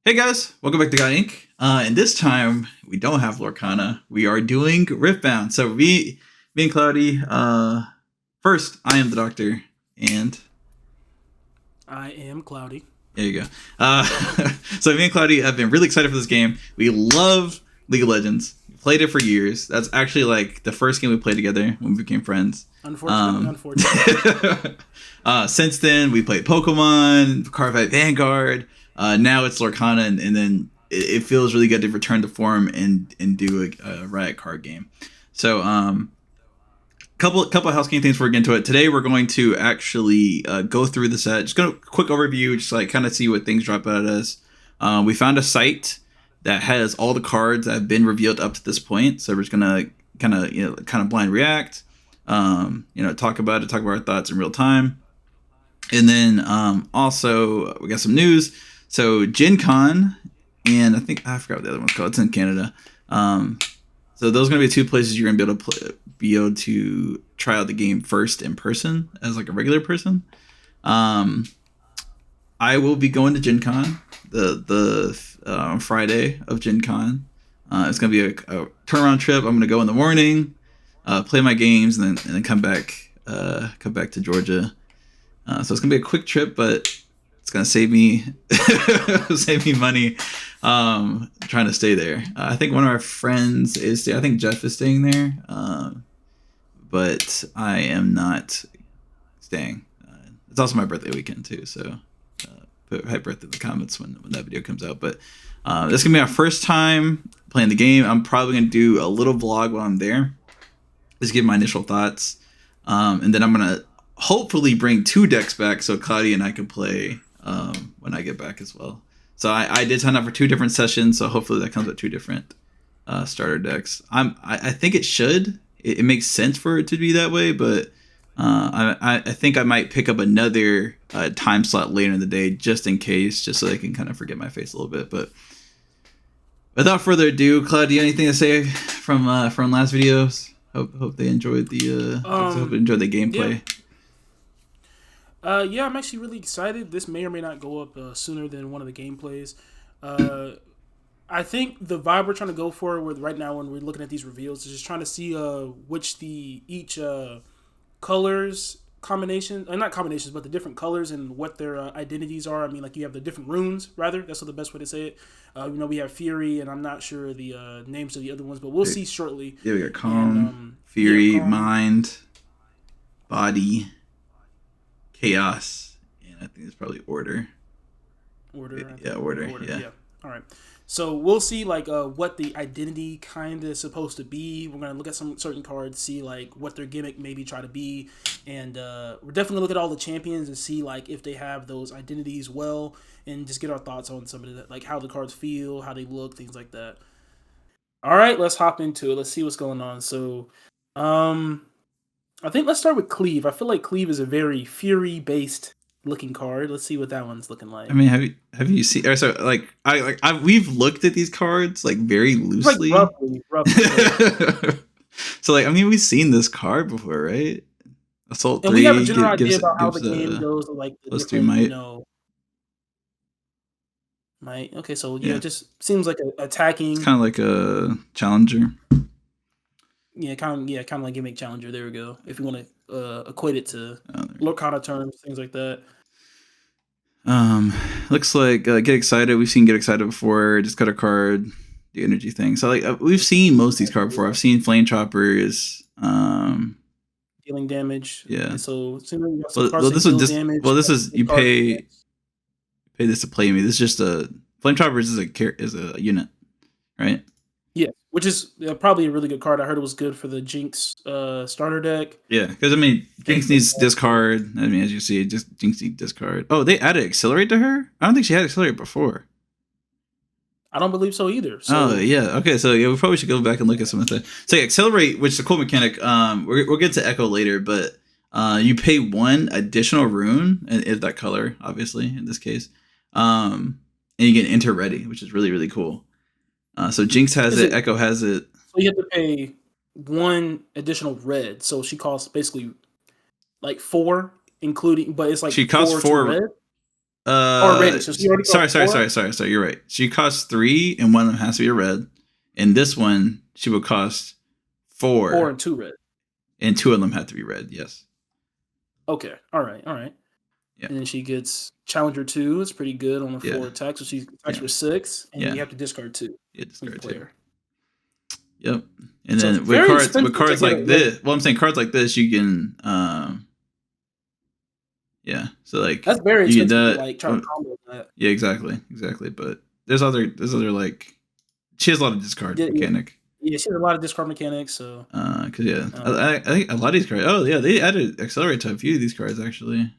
Hey guys, welcome back to God Inc. And this time we don't have Lorcana. We are doing Riftbound. So me and Cloudy. First, I am the Doctor, and I am Cloudy. there you go. Uh, so me and Cloudy have been really excited for this game. We love League of Legends. We played it for years. That's actually like the first game we played together when we became friends. Unfortunately. Since then, we played Pokemon, Cardfight Vanguard. Now it's Lorcana, and then it feels really good to return to form and do a Riot card game. So, couple of housekeeping things before we get into it. Today, we're going to actually go through the set. Just go quick overview, just like kind of see what things drop out at us. We found a site that has all the cards that have been revealed up to this point. So we're just gonna kind of blind react. Talk about our thoughts in real time. And then also we got some news. So Gen Con, and I forgot what the other one's called. It's in Canada. So those are gonna be two places you're gonna be able to try out the game first in person as like a regular person. I will be going to Gen Con the Friday of Gen Con. It's gonna be a turnaround trip. I'm gonna go in the morning, play my games, and then come back to Georgia. So it's gonna be a quick trip, but it's gonna save me money trying to stay there. I think one of our friends I think Jeff is staying there, but I am not staying. It's also my birthday weekend too, so put happy birthday in the comments when that video comes out. But this is gonna be our first time playing the game. I'm probably gonna do a little vlog while I'm there, just give my initial thoughts, and then I'm gonna hopefully bring two decks back so Claudia and I can play when I get back as well. So I did sign up for two different sessions, so hopefully that comes with two different starter decks. I think it should. It makes sense for it to be that way, but I think I might pick up another time slot later in the day just in case, just so I can kind of forget my face a little bit. But without further ado, Claude, do you have anything to say from last videos? Hope they enjoyed hope they enjoyed the gameplay. Yeah, I'm actually really excited. This may or may not go up sooner than one of the gameplays. I think the vibe we're trying to go for with right now when we're looking at these reveals is just trying to see which each colors combination, not combinations, but the different colors and what their identities are. I mean, like you have the different runes, rather. That's the best way to say it. We have Fury, and I'm not sure the names of the other ones, but we'll see shortly. Yeah, we got Calm, Fury, Calm. Mind, Body, Chaos, and I think it's probably Order. Order. Order. Yeah. All right. So we'll see like what the identity kind of is supposed to be. We're gonna look at some certain cards, see like what their gimmick maybe try to be, and we're definitely gonna look at all the champions and see like if they have those identities well, and just get our thoughts on some of that, like how the cards feel, how they look, things like that. All right, let's hop into it. Let's see what's going on. So, I think let's start with Cleave. I feel like Cleave is a very Fury based looking card. Let's see what that one's looking like. I mean, have you seen? Or so like we've looked at these cards like very loosely, like roughly. So like I mean, we've seen this card before, right? Assault 3. And we have a general idea about how the game goes. Like the plus 2 might. Might. Okay, so yeah, it just seems like attacking. It's kind of like a challenger. Yeah, kind of like gimmick challenger. There we go. If you want to equate it to Lorcana terms, things like that. Looks like Get Excited. We've seen Get Excited before. Just got a card, the energy thing. So like we've seen most of these cards before. I've seen Flame Choppers. Dealing damage. Yeah. And so this is you pay this to play me. This is just a Flame Choppers is a unit, right? Yeah, which is probably a really good card. I heard it was good for the Jinx starter deck. Yeah, because I mean, Jinx needs discard. I mean, as you see, just Jinx needs discard. Oh, they added Accelerate to her? I don't think she had Accelerate before. I don't believe so either. So. Oh, yeah. Okay, so yeah, we probably should go back and look at some of that. So yeah, Accelerate, which is a cool mechanic. We'll get to Echo later, but you pay one additional rune, if that color, obviously, in this case. And you get Enter Ready, which is really, really cool. So Jinx has it, Echo has it. So you have to pay one additional red. So she costs basically like 4, including, but it's like she costs 4 red. Already, so she already got four? Sorry. You're right. She costs 3, and one of them has to be a red. And this one, she would cost 4, 4 and 2 red. and 2 of them have to be red. Yes. Okay. All right. Yeah. And then she gets Challenger 2. It's pretty good on the 4 attack. So she attacks for 6, and you have to discard 2. Yeah, discard 2. Player. Yep. And So then with cards like this, well, I'm saying cards like this, you can, yeah. So like that's very you expensive. Like try to combo that. Yeah, exactly. But there's other like she has a lot of discard mechanic. Yeah, she has a lot of discard mechanics. So because I think a lot of these cards. Oh yeah, they added accelerate to a few of these cards actually.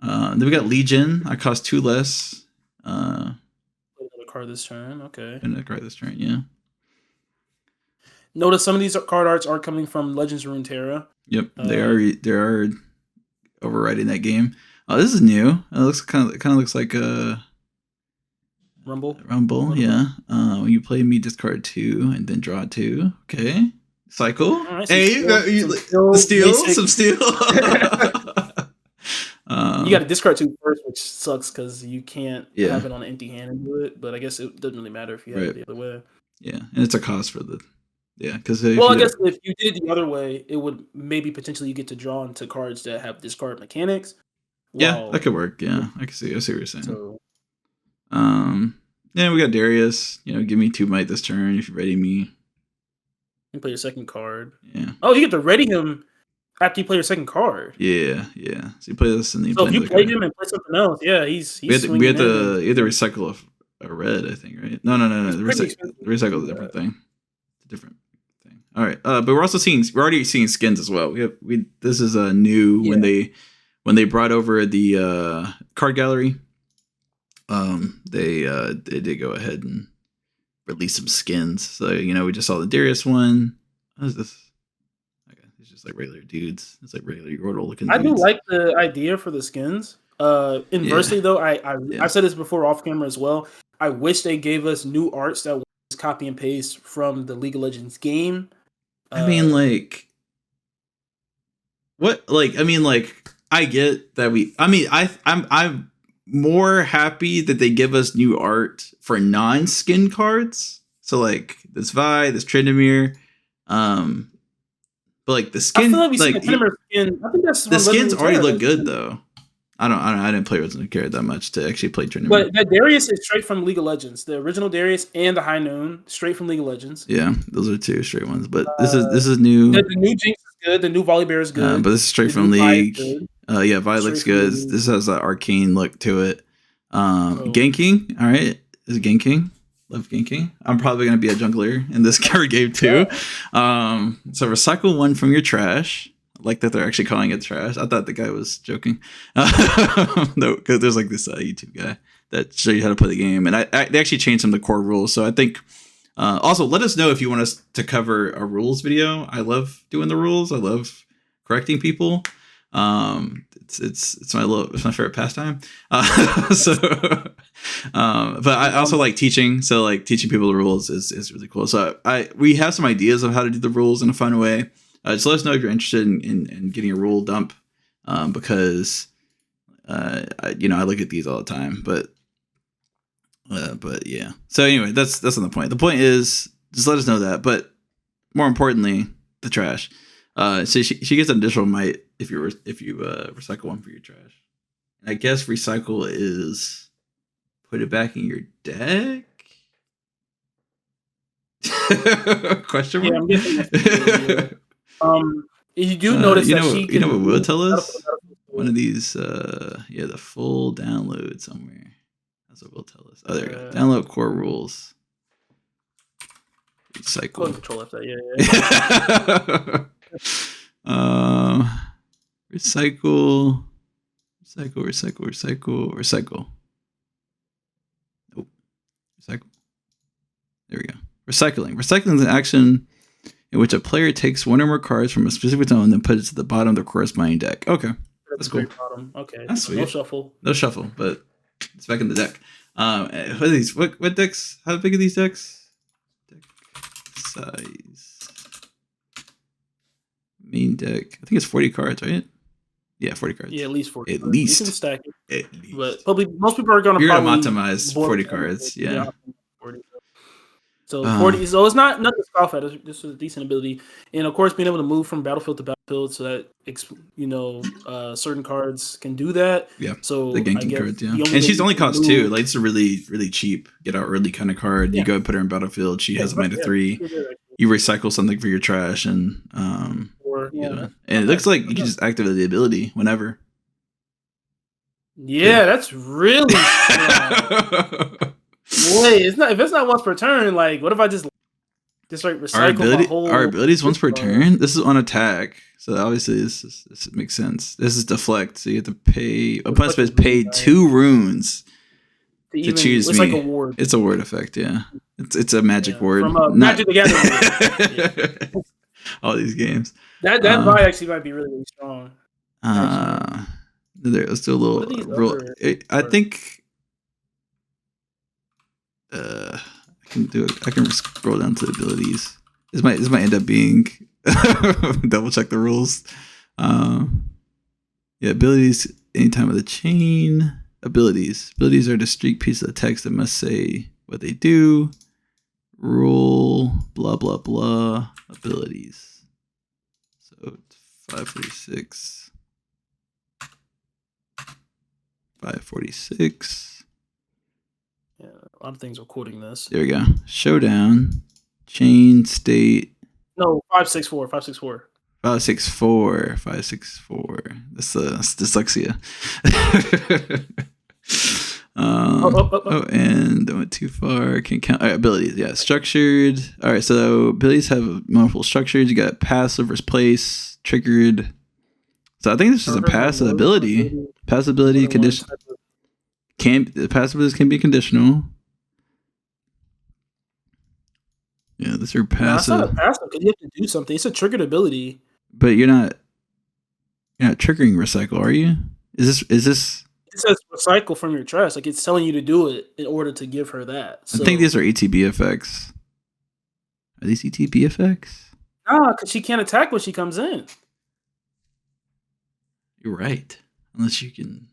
Then we got Legion. I cost 2 less. Another card this turn. Okay. Another card this turn. Yeah. Notice some of these card arts are coming from Legends of Runeterra. Yep, they are overriding that game. Oh, this is new. It looks kind of looks like a Rumble, yeah. When you play me, discard 2 and then draw 2. Okay, cycle. Right, hey, some steel. You got to discard 2 first, which sucks because you can't have it on an empty hand and do it. But I guess it doesn't really matter if you have it the other way. Yeah, and it's a cost for the. Yeah, because I guess if you did it the other way, it would maybe potentially you get to draw into cards that have discard mechanics. Yeah, that could work. Yeah, I see what you're saying. So, yeah, we got Darius. Give me 2 might this turn if you ready me. You play your second card. Yeah. Oh, you get to ready him after you play your second card. Yeah. So you play this and then so if you play him and play something else, yeah, he's. We had to recycle a red, I think, right? No. The recycle is a different thing. It's a different. All right, but we're already seeing skins as well. This is a new when they brought over the card gallery. They did go ahead and release some skins. So we just saw the Darius one. What is this? Okay, it's just like regular dudes. It's like regular Yordle looking. I do like the idea for the skins. Inversely though, I've said this before off camera as well. I wish they gave us new arts that was copy and paste from the League of Legends game. I mean, like, what? Like, I mean, like, I get that I'm more happy that they give us new art for non-skin cards. So, like, this Vi, this Tryndamere, but like the skin, I feel like skin. I think that's the skins already look good though. I didn't play Legends of Runeterra that much to actually play Tryndamere. But that Darius is straight from League of Legends. The original Darius and the High Noon, straight from League of Legends. Yeah, those are 2 straight ones. But this is new. The new Jinx is good. The new Volibear is good. But this is straight from League. Yeah, Vi looks good. This has an arcane look to it. Ganking, all right. Is ganking. Love ganking. I'm probably gonna be a jungler in this card game too. So recycle 1 from your trash. I like that they're actually calling it trash. I thought the guy was joking. No, because there's like this YouTube guy that show you how to play the game, and they actually changed some of the core rules. So I think also let us know if you want us to cover a rules video. I love doing the rules. I love correcting people. It's my favorite pastime. But I also like teaching. So like teaching people the rules is really cool. So we have some ideas of how to do the rules in a fun way. Just let us know if you're interested in getting a rule dump, because I look at these all the time. But yeah. So anyway, that's not the point. The point is just let us know that. But more importantly, the trash. So she gets an additional might if you recycle 1 for your trash. And I guess recycle is put it back in your deck. Question mark? Yeah, I'm guessing. You do notice that she can. What will tell us? One of these, the full download somewhere. That's what will tell us. Oh, there we go. Download core rules. Recycle. Control F that. Yeah. Recycle. Nope. Recycle. There we go. Recycling. Recycling is an action in which a player takes 1 or more cards from a specific zone and then puts it to the bottom of the corresponding deck. Okay. That's cool. Bottom. Okay. That's sweet. No shuffle, but it's back in the deck. What are these? What decks? How big are these decks? Deck size. Main deck. I think it's 40 cards, right? Yeah, 40 cards. Yeah, at least 40 At cards. You can least. stack it. At least. But probably most people are going to You're probably gonna optimize boil 40 it down to cards. Yeah. 40. So 40. So it's not nothing to scoff at. This is a decent ability, and of course, being able to move from battlefield to battlefield, so that certain cards can do that. Yeah. So The I ganking guess cards, yeah. the only And way she's you only can costs 2. move- Like, it's a really, really cheap get out early kind of card. You Yeah. go and put her in battlefield. She has a mana yeah, 3. yeah, You recycle something for your trash, and or, you know, yeah, and it looks like you can just activate the ability whenever. Yeah, that's really strong. Wait, it's not if it's not once per turn. Like, what if I just like recycle my whole? Our abilities once per turn. This is on attack, so obviously this makes sense. This is deflect, so you have to pay. Opponent space paid 2 runes to choose it's me. like a ward. It's a word effect, yeah. It's a magic word from Magic the Gathering. Yeah. All these games. That buy actually might be really, really strong. Let's do a little What are these roll. other I cards? think I can scroll down to abilities. This might end up being double check the rules. Yeah, abilities anytime of the chain. Abilities are a discrete piece of text that must say what they do. Rule blah blah blah. Abilities. So it's 546. 546. Yeah, a lot of things are quoting this. There we go. Showdown. Chain state. No, 564. 564. 564. 564. That's dyslexia. And I went too far. Can't count. All right, abilities. Yeah, structured. All right, so abilities have multiple structures. You got passive versus place, triggered. So I think this is a passive ability. Passive ability condition. The passive abilities can be conditional. Yeah, this are passive. No, it's not a passive because you have to do something. It's a triggered ability. But you're not triggering recycle, are you? Is this? It says recycle from your trash. Like it's telling you to do it in order to give her that. So, I think these are ETB effects. Are these ETB effects? Nah, because she can't attack when she comes in. You're right. Unless you can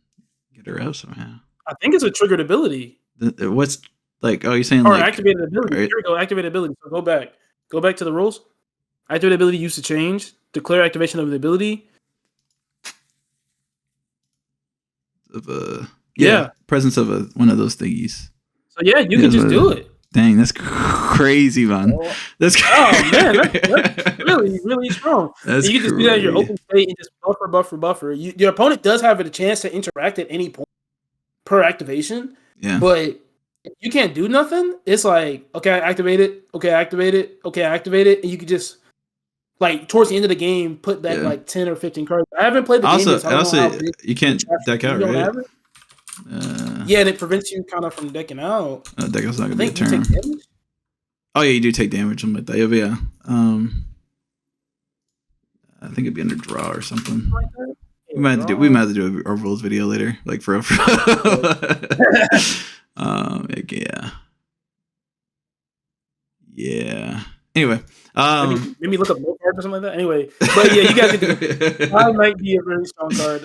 get her out somehow. I think it's a triggered ability. What's like? Oh, you're saying Or like activated ability. Right. Here we go. Activated ability. So go back to the rules. Activated ability used to change. Declare activation of the ability. Of Yeah. presence of one of those thingies. So yeah, you can just do it. Dang, that's crazy, man. That's Oh man, that's really, really strong. That's you can just do that in your open state and just buffer. Your opponent does have a chance to interact at any point per activation. Yeah. But if you can't do nothing, it's like, okay, I activate it, okay, I activate it, okay, I activate it, and you could just like towards the end of the game put that like 10 or 15 cards. I haven't played the game yet, so I don't know how big you can't deck out, right? Yeah, and it prevents you kind of from decking out. Deck out's not gonna be a You turn. take damage? Oh yeah, you do take damage, something like that. Yeah. I think it'd be under draw or something. Like that? We might have to do our rules video later, like for yeah. Anyway, maybe look up no cards or something like that. Anyway, but yeah, you guys can do it. That might be a very strong card.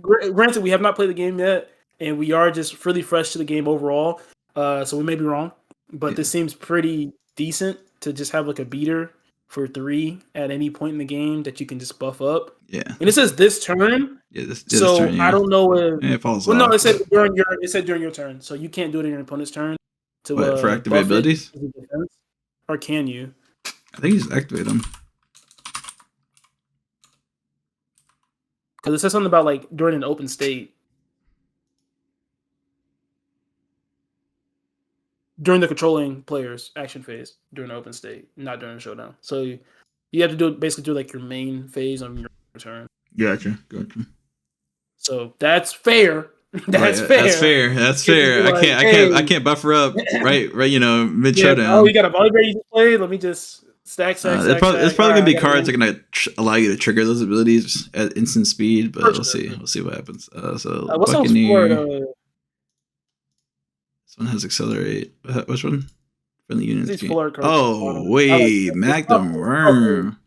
Granted, we have not played the game yet, and we are just really fresh to the game overall. So we may be wrong, but this seems pretty decent to just have like a beater for 3 at any point in the game that you can just buff up. Yeah. And it says this turn. Yeah, this turn, I don't know if it falls off. No, it said during your turn, so you can't do it in your opponent's turn. To for activate abilities, or can you? I think you just activate them. Because it says something about like during an open state. During the controlling player's action phase, during the open state, not during the showdown. So you have to do like your main phase on your turn. Gotcha. So that's fair. That's fair. That's fair. Like, I can't buffer up right. You know, mid showdown. Oh, you got a volleyball you just played. Let me just stack. There's probably gonna be cards that are gonna allow you to trigger those abilities at instant speed, but we'll see. We'll see what happens. So what's Buccaneer. This one has accelerate. Which one? Friendly units. Oh wait, Magnum Worm.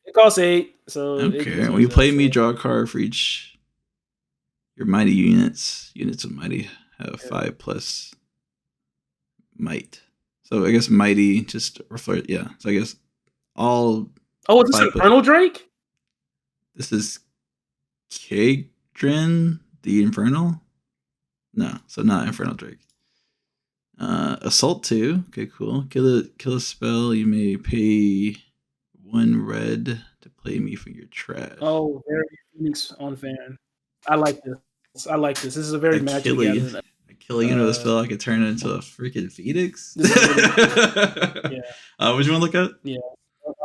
It costs 8. So it Okay. is When what you it play is. me, So, draw a card for each your mighty units. Units of mighty have 5+ might. So I guess mighty just reflect. Yeah. So I guess all oh, is this 5+. Infernal Drake? This is Kagrin the Infernal. No, so not Infernal Drake. Assault 2. Okay, cool. Kill a spell. You may pay 1 red to play me for your trash. Oh, very Phoenix on fan. I like this. I like this. This is a very Magic Gathering. I kill a unit with a spell. I could turn it into a freaking Phoenix. This is really cool. Yeah, What you want to look at? yeah.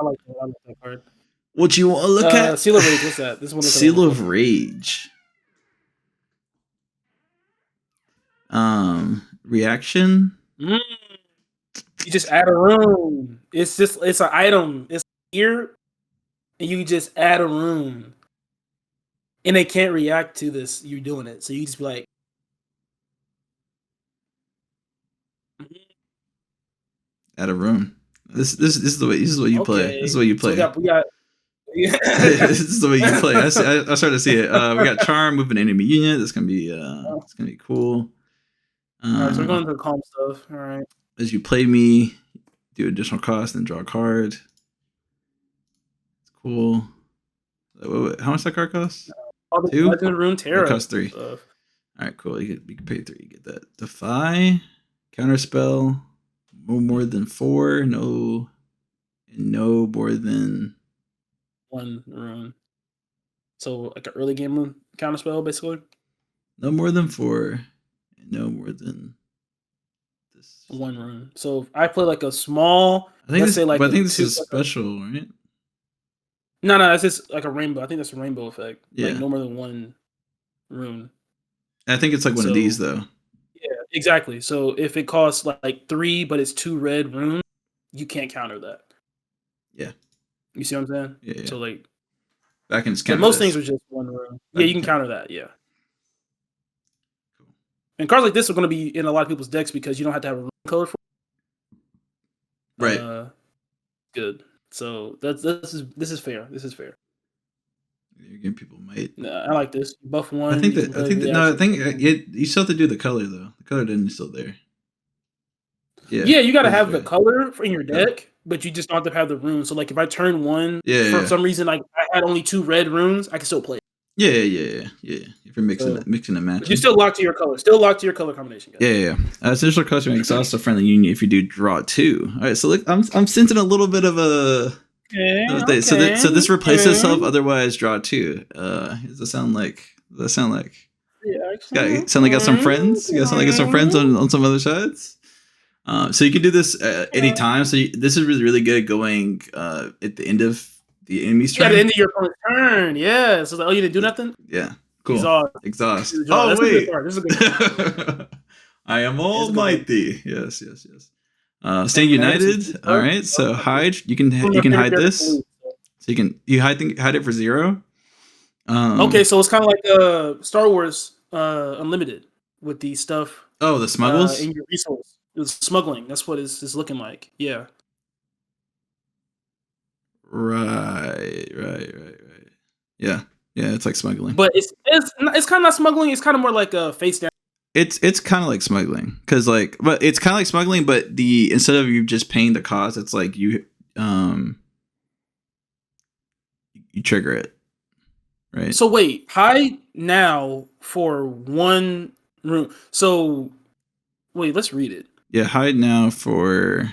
I like that. I like that card. What you want to look at? Seal of Rage. What's that? This one. Seal of Rage. Reaction. Mm. You just add a rune. It's an item. It's here, and you just add a rune, and they can't react to this. You doing it, so you just be like, Add a rune. This is the way you play. This is the way you play. So we got this is the way you play. I started to see it. We got charm, move an enemy unit. That's gonna be it's gonna be cool. All right, so we're going to the calm stuff. All right. As you play me, do additional cost and draw a card. It's cool. How much that card costs? 2? Legend Rune Terra. It costs 3. All right, cool. You can pay 3. You get that. Defy, counterspell, no more than 4, no more than 1 rune. So like an early game rune counterspell, basically. No more than 4, and no more than this 1 rune. So if I play like a small, I think this is special, right? No, that's just like a rainbow. I think that's a rainbow effect. Yeah. Like no more than 1 rune. I think it's like one of these though. Yeah, exactly. So if it costs like 3, but it's 2 red runes, you can't counter that. Yeah. You see what I'm saying? Yeah. So like back in most things are just 1 rune. Yeah, you can counter that. Yeah. Cool. And cards like this are going to be in a lot of people's decks because you don't have to have a rune color for it. Right. Good. So this is fair. This is fair. You're giving people might. I like this. Buff 1. I think you still have to do the color though. The color didn't still there. Yeah, you got to have the color in your deck, but you just don't have to have the runes. So like if I turn 1, for some reason like I had only 2 red runes, I can still play. Yeah. If you're mixing and matching, you still locked to your color. Still locked to your color combination. Guys. Yeah. Essential cost you exhaust a friendly union if you do draw 2. All right, so look, I'm sensing a little bit of a. Okay. So this replaces itself. Otherwise, draw 2. Does that sound like? Yeah, sound like I got some friends. You guys sound like I got some friends on some other sides. So you can do this anytime. So this is really good going at the end of the enemy's turn. At the end of your opponent's turn. Yeah. So you didn't do nothing. Yeah. Cool. Exhaust. Oh that's wait. This is a good part. I am almighty. Yes. Stand united. All right. So hide. You can hide this. So you hide it for 0. Okay, so it's kind of like Star Wars Unlimited with the stuff. Oh, the smuggles in your resource. It was smuggling. That's what it's looking like. Yeah. Right. Yeah. It's like smuggling, but it's kind of not smuggling. It's kind of more like a face down. It's kind of like smuggling but it's kind of like smuggling, but instead of you just paying the cost, it's like you trigger it, right? So wait, hide now for 1 room. So wait, let's read it. Yeah, hide now for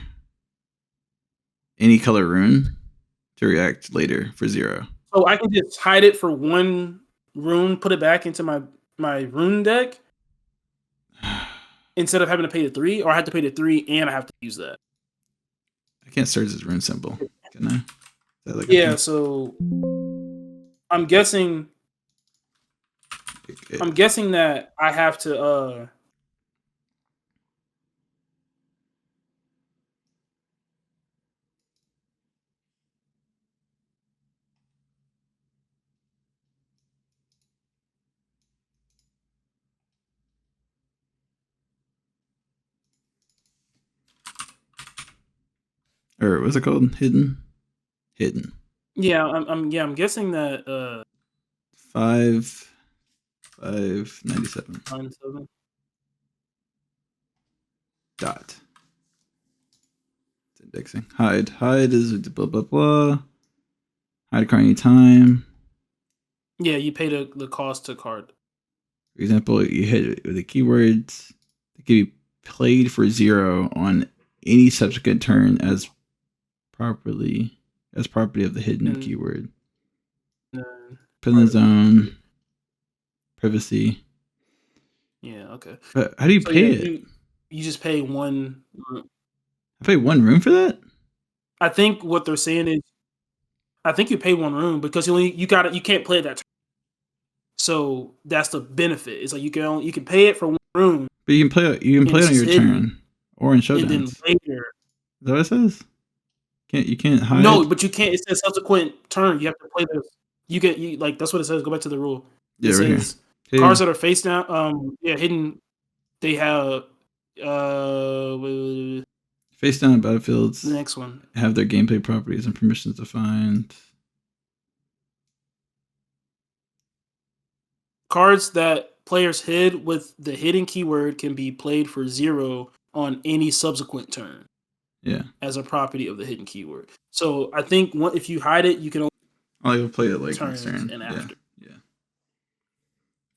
any color rune to react later for 0. So I can just hide it for 1 rune, put it back into my rune deck instead of having to pay the 3, or I have to pay the 3 and I have to use that. I can't search this rune symbol, can I? Yeah, so I'm guessing that I have to or what's it called? Hidden. Yeah, I'm guessing that 5597 9-7. dot. It's indexing. Hide is blah blah blah. Hide a card anytime. Yeah, you pay the cost to card. For example, you hit it with the keywords that can be played for 0 on any subsequent turn as property of the hidden And keyword. then Put in the zone. Privacy. yeah, okay. But how do you So pay yeah, it? you just pay one. I pay 1 room for that? I think what they're saying is, I think you pay 1 room because you can't play that turn. So that's the benefit. It's like you can pay it for 1 room But you can play and it it's on just your hidden, turn or in and then showdowns. later. Is that what it says? You can't No, hide? but you can't. It says subsequent turn. You have to play this. You like that's what it says. Go back to the rule. It Yeah, right here. says Yeah. cards that are face down. Yeah, hidden. They have the Face down battlefields next one. have their gameplay properties and permissions defined. Cards that players hid with the hidden keyword can be played for 0 on any subsequent turn. Yeah. As a property of the hidden keyword. So I think if you hide it, you can only I'll play it like turns next turn. and Yeah. after. Yeah.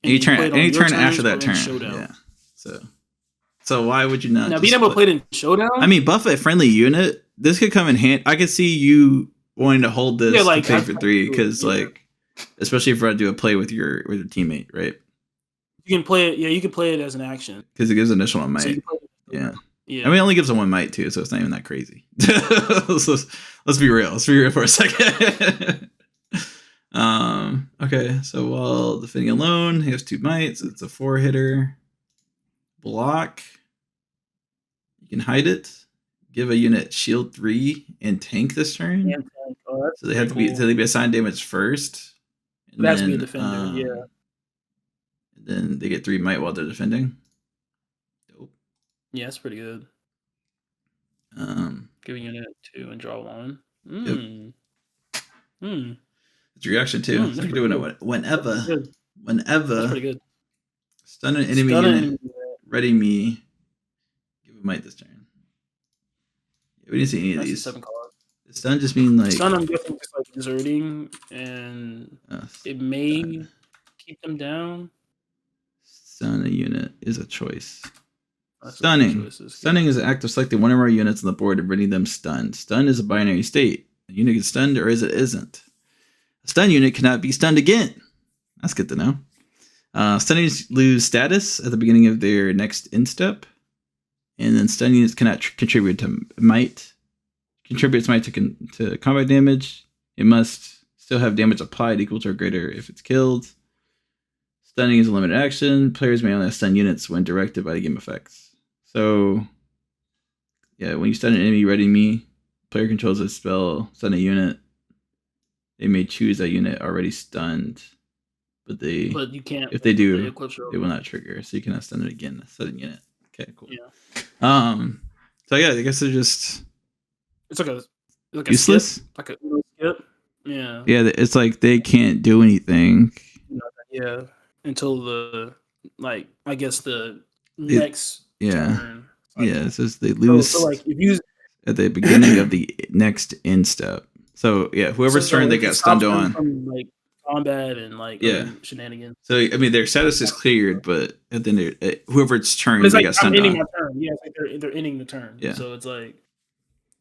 And you play it on Any your turn after turns that or in turn. showdown. Yeah. So why would you not Now, just being able to play it in showdown. I mean, buff a friendly unit. This could come in hand. I could see you wanting to hold this Yeah, like to pay for 3 because, yeah. like, especially if I do a play with your teammate, right? You can play it. Yeah, you can play it as an action Because it gives initial 1 So you might. can play it Yeah. Yeah. I mean, it only gives a 1 might too, so it's not even that crazy. let's be real. Let's be real for a second. Okay, so while defending alone, he has 2 mites. It's a 4 hitter. Block. You can hide it. Give a unit shield 3 and tank this turn. And tank. Oh, that's So they have to be cool. so they be assigned damage first. And It has to be a then defender. Yeah. and then they get 3 might while they're defending. Dope. Yeah, that's pretty good. Giving unit 2 and draw 1. Yep. Hmm. It's reaction too. So I can do it whenever. That's pretty good. Stun an enemy Stun an unit. enemy. Ready me. Give a might this turn. Yeah, we didn't see any of That's the these. 7 cards. Does stun just mean like Stun? I'm guessing just like deserting, and it may keep them down. Stun a unit is a choice. That's Stunning. Stunning is an act of selecting one of our units on the board and rendering them stunned. Stun is a binary state. A unit is stunned or is it isn't. A stun unit cannot be stunned again. That's good to know. Stunnings lose status at the beginning of their next instep. And then stun units cannot contribute to might. Contributes might to combat damage. It must still have damage applied equal to or greater if it's killed. Stunning is a limited action. Players may only stun units when directed by the game effects. So, yeah, when you stun an enemy, ready me, player controls a spell, stun a unit. They may choose that unit already stunned, but you can't. If they do, they will not trigger. So you cannot stun it again. Stun unit. Okay, cool. Yeah. So yeah, I guess they're just. It's like a useless. Skip, like a skip. Yeah. Yeah, it's like they can't do anything. Yeah, until the I guess the next turn. Yeah, it says they lose. So like if you at the beginning of the next instep. So yeah, whoever's turn they got stunned on. From like combat and shenanigans. So I mean their status is cleared, but at the end whoever's turn they got stunned on. I'm ending my turn. Yeah, it's like they're ending the turn. Yeah. So it's like.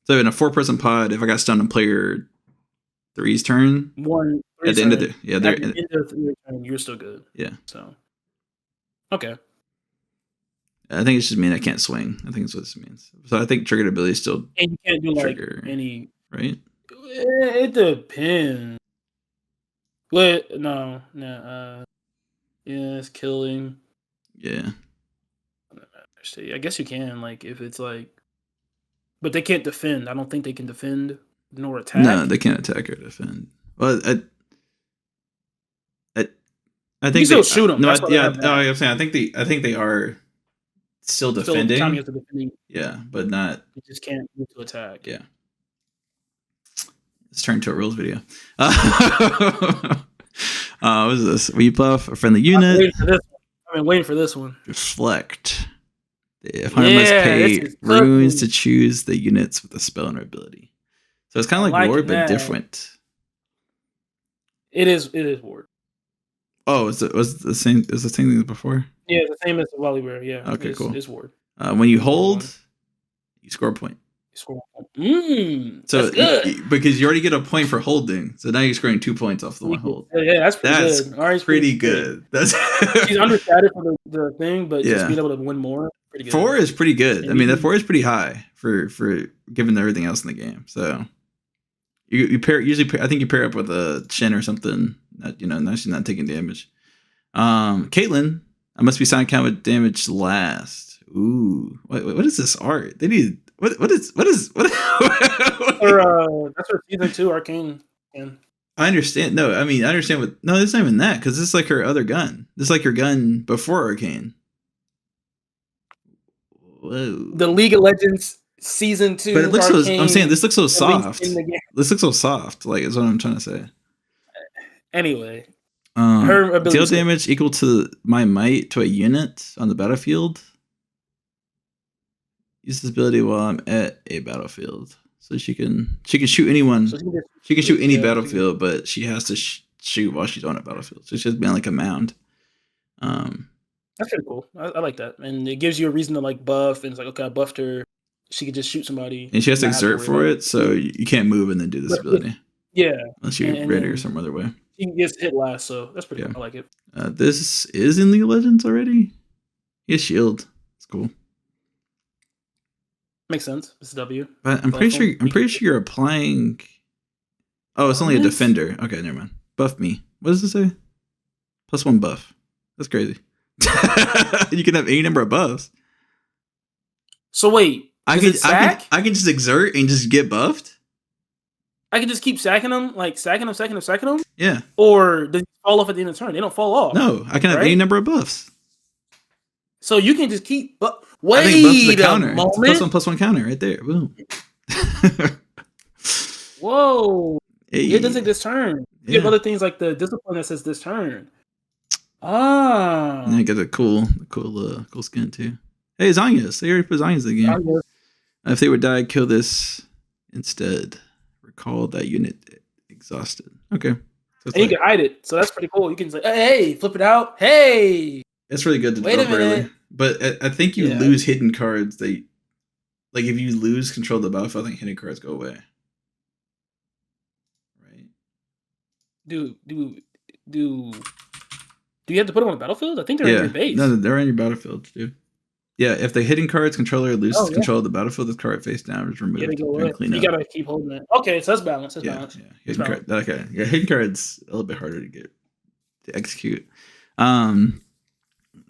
So in a 4-person pod, if I got stunned on player 3's turn, at the end of the end of your turn, you're still good. Yeah. So. Okay. I think it's just mean I can't swing. I think that's what this means. So I think triggered ability still. And you can't do trigger, any. Right. It depends. Wait, no. Yeah, it's killing. Yeah. I guess you can, if it's but they can't defend. I don't think they can defend nor attack. No, they can't attack or defend. Well, I think you still shoot them. No, I'm saying I think they are still defending. Counting as defending. Yeah, but not. You just can't move to attack. Yeah. Let's turn to a rules video. What is this? Rebuff a friendly unit. I've been waiting for this one. Reflect. The opponent must pay runes to choose the units with a spell and ability. So it's kind of like Ward, but different. It is Ward. Oh, was the same? Is the same thing as before? Yeah, the same as Wallyware. Yeah. Okay, cool. It's Ward. When you hold, you score a point. So that's good. Because you already get a point for holding, so now you're scoring 2 points off the one hold. Yeah, that's good. That's pretty good. That's she's understated for the thing, but just being able to win more, pretty good. 4 is pretty good. I mean, that 4 is pretty high for given everything else in the game. So you pair I think you pair up with a Shin or something that now she's not taking damage. Caitlyn, I must be signed count with damage last. Ooh, what is this art? They need. What is that's her season 2 arcane. I understand. No, I mean I understand no, it's not even that because this is like her other gun. This is like her gun before arcane. Whoa. The League of Legends season 2. But it looks I'm saying this looks so soft. This looks so soft. Like is what I'm trying to say. Anyway, her ability deal damage equal to my might to a unit on the battlefield. Use this ability while I'm at a battlefield, so she can shoot anyone. So she can shoot any battlefield, but she has to shoot while she's on a battlefield. So she's being like a mound. That's pretty cool. I like that, and it gives you a reason to like buff. And it's like, okay, I buffed her. She could just shoot somebody, and she has to exert for it, so you can't move and then do this ability. Yeah, unless you're ready or some other way. She gets hit last, so that's pretty cool. I like it. This is in League of Legends already. He has shield. It's cool. Makes sense. It's a W. But I'm pretty sure you're applying. Oh, it's only a defender. Okay, never mind. Buff me. What does it say? +1 buff. That's crazy. You can have any number of buffs. So wait, I can just exert and just get buffed. I can just keep sacking them, like sacking them. Yeah. Or does it fall off at the end of the turn? They don't fall off. No, I can have any number of buffs. So you can just keep. Wait a moment. +1 counter right there. Boom. Whoa. Hey. It doesn't take this turn. You have other things like the discipline that says this turn. Ah. And I get a cool skin too. Hey, Zanya's. They already put Zanya's in the game. If they would die, kill this instead. Recall that unit exhausted. Okay. So and you can hide it. So that's pretty cool. You can say, hey, flip it out. Hey. It's really good to drop early. But I think you lose hidden cards. If you lose control of the battlefield, I think hidden cards go away. Right? Do you have to put them on the battlefield? I think they're in your base. No, they're on your battlefield, dude. Yeah, if the hidden card's controller loses control of the battlefield, the card face down is removed. You gotta keep holding it. Okay, so that's balance. That's balance. Yeah. Hidden card's a little bit harder to execute.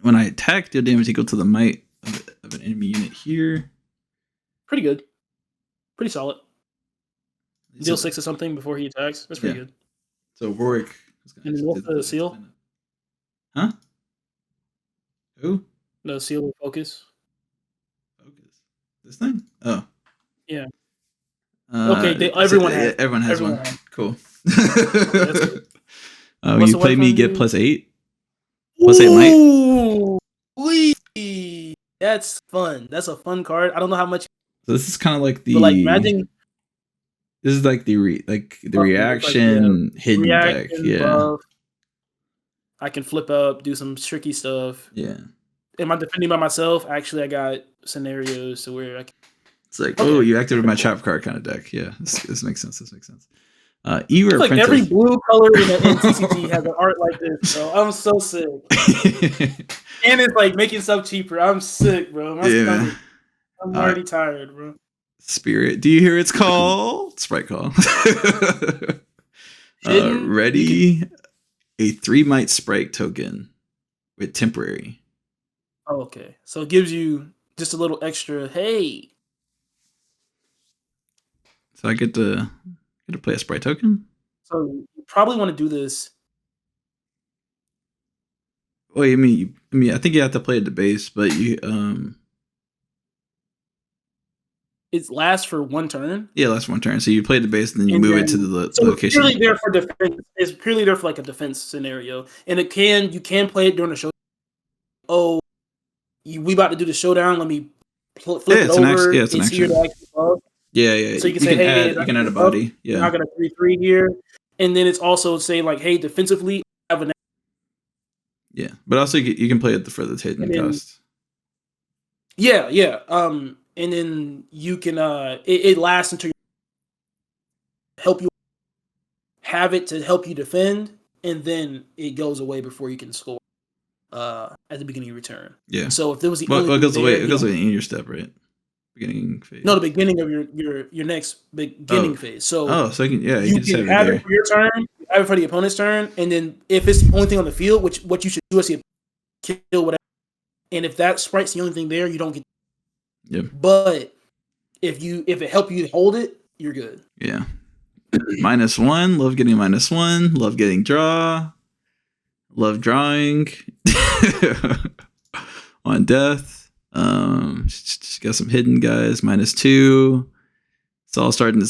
When I attack, deal damage equal to the might of an enemy unit here. Pretty good. Pretty solid. Deal 6 or something before he attacks. That's pretty good. So Warwick. And the seal? Huh? Who? The seal of focus. This thing? Oh. Yeah. Okay, everyone has. Everyone has one. Cool. When you play me, get +8. +8 might. Ooh, that's fun. That's a fun card. I don't know how much. So this is kind of like the. But like imagine. This is like the reaction hidden deck. Yeah. Buff. I can flip up, do some tricky stuff. Yeah. Am I defending by myself? Actually, I got scenarios to where I can. It's like, you activated my trap card kind of deck. Yeah, this makes sense. E-Rare like every blue color in the TCG has an art like this, bro. I'm so sick. And it's like making stuff cheaper. I'm sick, bro. I'm already tired, bro. Spirit, do you hear its call? Sprite call. Ready? A 3 might Sprite token with temporary. Oh, okay. So it gives you just a little extra. Hey. So I get to play a Sprite token. So you probably want to do this. Wait, I mean, I think you have to play at the base, but you it lasts for one turn. Yeah, last one turn. So you play the base and then you move it to the so location. It's purely there for defense. It's purely there for like a defense scenario, and you can play it during the show. Oh, we about to do the showdown. Let me flip it over. It's an action. Here to actually buff. Yeah. So you can say, hey, you can add a body. Yeah, I got a 3/3 here, and then it's also saying like, hey, defensively, I have an. Yeah, but also you can play it for the hidden cost. Yeah. And then you can it lasts until you help you have it to help you defend, and then it goes away before you can score at the beginning of your turn. Yeah. So if there was the only it goes away, it goes away in your step, right? Beginning phase. No, the beginning of your next beginning phase. So so you can you can have it for your turn, have it for the opponent's turn, and then if it's the only thing on the field, which what you should do is kill whatever, and if that sprite's the only thing there, you don't get. Yeah. But if it help you hold it, you're good. Yeah. -1. Love getting -1. Love getting draw. Love drawing. On death. Just got some hidden guys. -2. It's all starting to.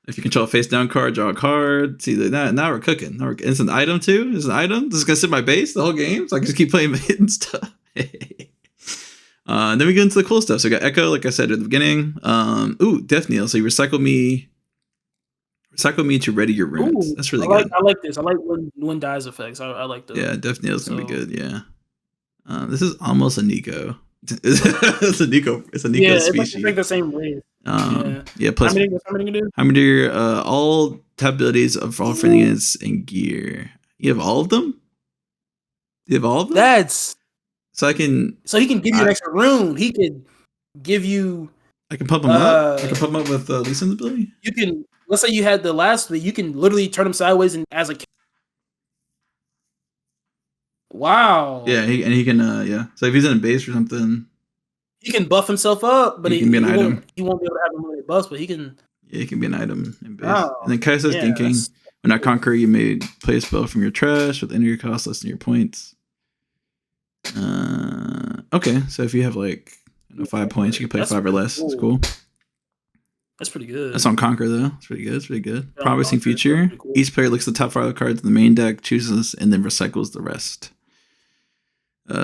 If you control a face down card, draw a card. See that now we're cooking. It's an item too. It's an item. This is gonna sit my base the whole game, so I can just keep playing hidden stuff. And then we get into the cool stuff. So we got Echo, like I said at the beginning. Death Kneel. So you recycle me to ready your runes. That's really good. I like this. I like when dies effects. I like those. Yeah, Death Kneel is gonna be good. Yeah. This is almost a Nico. It's a Nico species. It's like the same way. Plus, how many you do? How many do all tab abilities of all friendly units and gear? You have all of them? You have all of them? That's so he can give you an extra rune. He could give you. I can pump him up. I can pump him up with Lee Sin's ability. You can. Let's say you had the last, but you can literally turn him sideways and as a. Wow. Yeah, he can. So if he's in a base or something, he can buff himself up, but he can be an item. He won't be able to have unlimited buffs, but he can. Yeah, he can be an item in base. Oh, and then Kaisa's thinking, when I conquer, you may play a spell from your trash with energy cost less than your points. Okay, so if you have 5 points, you can play 5 or less. Cool. That's cool. That's pretty good. That's on Conquer though. It's pretty good. Yeah, promising feature. Cool. Each player looks at the top 5 cards in the main deck, chooses and then recycles the rest.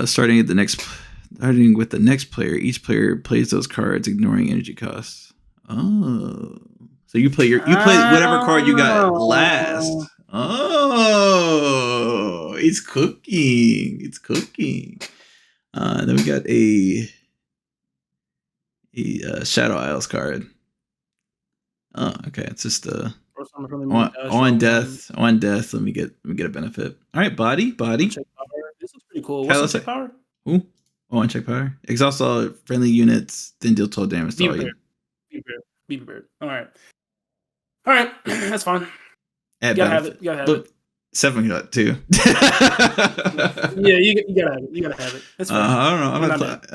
Starting with the next player, each player plays those cards, ignoring energy costs. Oh, so you play whatever card you got last. Oh, it's cooking. Then we got a Shadow Isles card. Oh, okay. It's just on death. Let me get a benefit. All right, body. This is pretty cool. What's check power? Ooh, uncheck power. Exhaust all friendly units, then deal total damage to all you. Be prepared. All right. That's fine. You gotta have it. Look, 7 got 2. Yeah, you gotta have it. That's fine. I don't know. I'm not.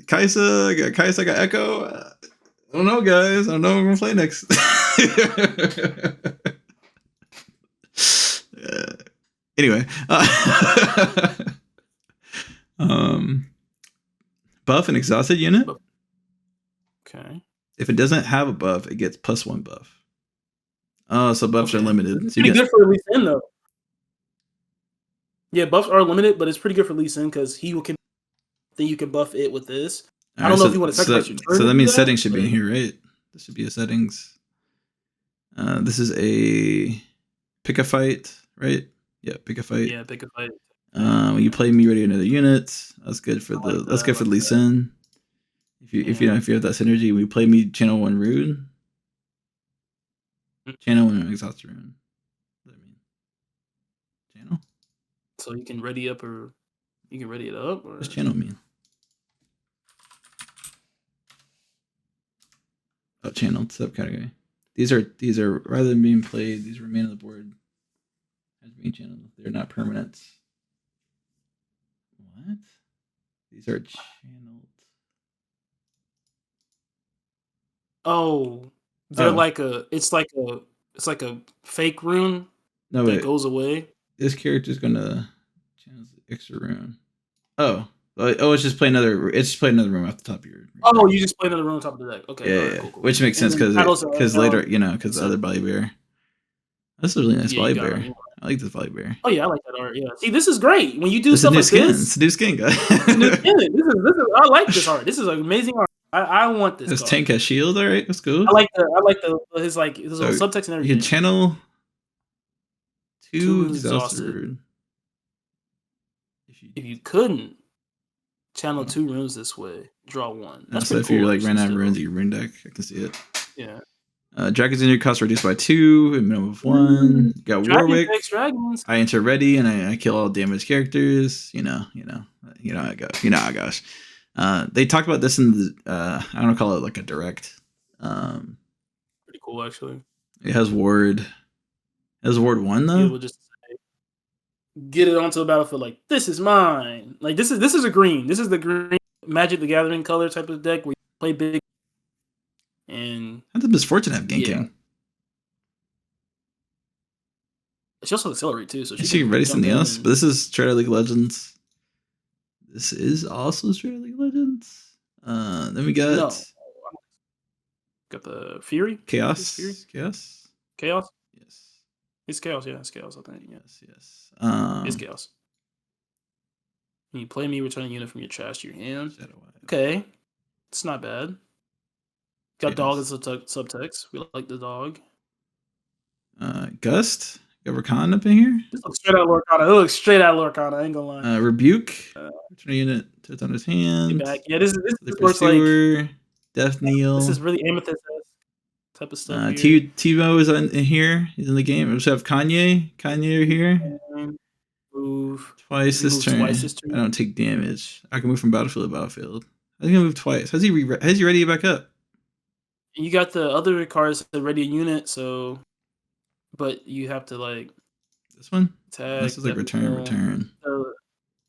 Kaisa. I got Echo. I don't know, guys. I don't know what we're gonna play next. Anyway, buff an exhausted unit. Okay. If it doesn't have a buff, it gets +1 buff. Oh, so buffs are limited. It's pretty good for Lee Sin though. Yeah, buffs are limited, but it's pretty good for Lee Sin because then you can buff it with this. I don't know if you want to sacrifice your turn. So that means settings should be in here, right? This should be a settings. This is a pick a fight, right? Yeah, pick a fight. Yeah, pick a fight. When you play me ready another unit, that's good for Lee Sin. If you have that synergy, when you play me channel 1 rune. Channel 1 exhaust rune. What does that mean? Channel? So you can ready up or you can ready it up, or what does channel mean? Oh, channel subcategory. These are rather than being played, these remain on the board as being channeled. They're not permanent. What? These are channeled. Oh, they're it's like a fake rune that goes away. This character's gonna channel the extra rune. Oh, It's just play another. It's just play another room off the top of your. Oh, you just play another room on top of the deck. Okay, Yeah, all right, yeah. cool, cool. Which makes And sense then battles are because held. later, because the other Volley Bear. That's a really nice Yeah, Volley you got Bear. it. I like this Volley Bear. Oh yeah, I like that art. Yeah. See, this is great when you do This is a stuff new like skin. this. It's a new skin, guy. It's a new skin. This is. I like this art. This is amazing art. I want this This card. tank has shield. All right, let's go. I like the his like his little subtext and everything. You can channel Two two runes exhausted. If you couldn't channel 2 runes this way, draw 1. That's so pretty if cool. you're like ran out of runes, you rune deck. I can see it. Yeah. Dragon's energy cost reduced by 2, a minimum of 1. You got Warwick. Dragons. I enter ready and I kill all damaged characters. You know how it goes. You know how it goes. They talked about this in the I don't call it like a direct. Pretty cool actually. It has ward. It has ward 1 though. Yeah, we'll just get it onto the battlefield like this is mine. Like this is a green. This is the green Magic the Gathering color type of deck where you play big. And I had the misfortune to have ganking. Yeah. She also accelerate too, so she can ready something else. But this is straight out League of Legends. This is also straight out League of Legends. Then we got got the Fury. Chaos. Fury? Chaos. Chaos. Yes. It's Chaos. Yeah, it's Chaos. I think. Yes. It's Chaos. When you play me, return a unit from your trash to your hand. Okay, it's not bad. Got dog as subtext. We like the dog. Gust. Got Lorcana up in here. This looks straight out Lorcana. It looks straight out Lorcana. I ain't gonna lie. Rebuke. Return a unit to its owner's hand. Back. Yeah, this works like Death Kneel. This is really Amethyst type of stuff. Timo is in here. He's in the game. We also have Kanye. Kanye here. Move twice this turn. I don't take damage. I can move from battlefield to battlefield. I think I move twice. How's he ready to back up? You got the other cards that ready a unit, so but you have to like this one. Tag. This is like return. I'm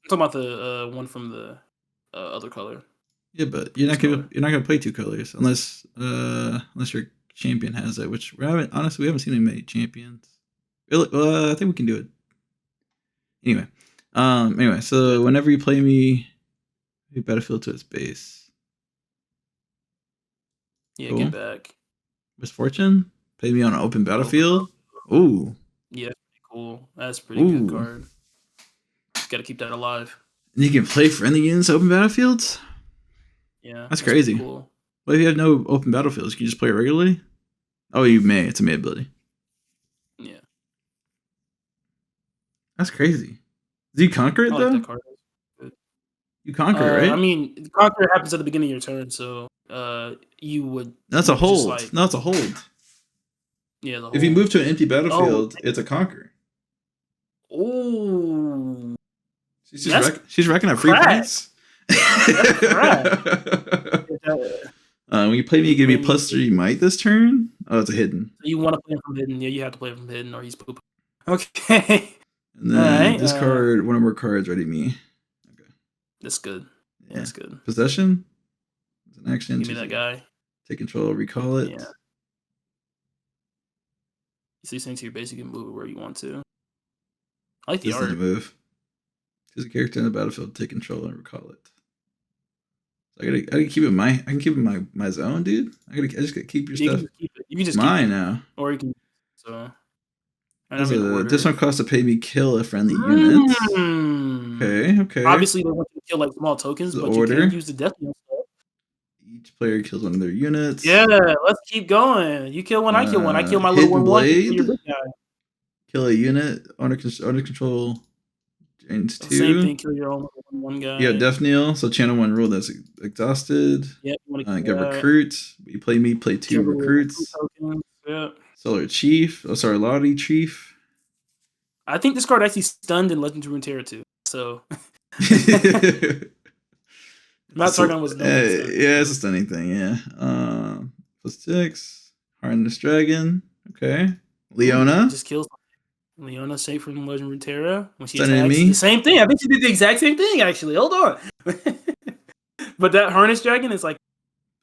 talking about the one from the other color. Yeah, but you're not gonna play 2 colors unless your champion has it. Which we haven't seen many champions. I think we can do it. Anyway, so whenever you play me, you battlefield to its base. Yeah, cool. Get back. Misfortune. Play me on an open battlefield. Ooh. Yeah, cool. That's a pretty good card. Got to keep that alive. And you can play friendly units open battlefields. Yeah, that's crazy. Cool. What if you have no open battlefields? Can you just play it regularly? Oh, you may. It's a may ability. Yeah. That's crazy. Do you conquer it though? Like that card. You conquer it, right? I mean, conquer happens at the beginning of your turn, so you would. That's a hold. No, it's a hold. Yeah. The hold. If you move to an empty battlefield, it's a conquer. Oh. She's racking up free points. When you play me, you give me +3 might this turn. Oh, it's a hidden. You want to play from hidden? Yeah, you have to play from hidden, or he's poop. Okay. And then discard one or more cards. Ready me. Okay. That's good. Yeah. That's good. Possession. It's an action. Give me that guy. Take control. Recall it. Yeah. You see things to your base, you can move it where you want to. I like the art. To move. Choose a character in the battlefield. Take control and recall it. So I gotta keep it I can keep it in my zone, dude. I just gotta keep your stuff. You can just mine keep it. Now. Or you can. So. This one costs to pay me kill a friendly unit. Okay. Obviously, they want you to kill like small tokens, but you can use the death knell stuff. Each player kills one of their units. Yeah, let's keep going. You kill one, I kill one. I kill my little 1/1. Your big guy. Kill a unit under control. Drains 2. Same thing. Kill your own 1/1 guy. Yeah, Death Knell. So channel 1 rule that's exhausted. Yeah. Get recruit. You play me. Play 2 recruits. Yeah. Solar Chief. Lottie Chief. I think this card actually stunned in Legends of Runeterra too. So. Matt Sargon was done. Yeah, it's a stunning thing. Yeah. +6. Harness Dragon. Okay. Leona. Just kills Leona safe from Legend of Runeterra when she attacks. The same thing. I think she did the exact same thing actually. Hold on. But that Harness Dragon is like.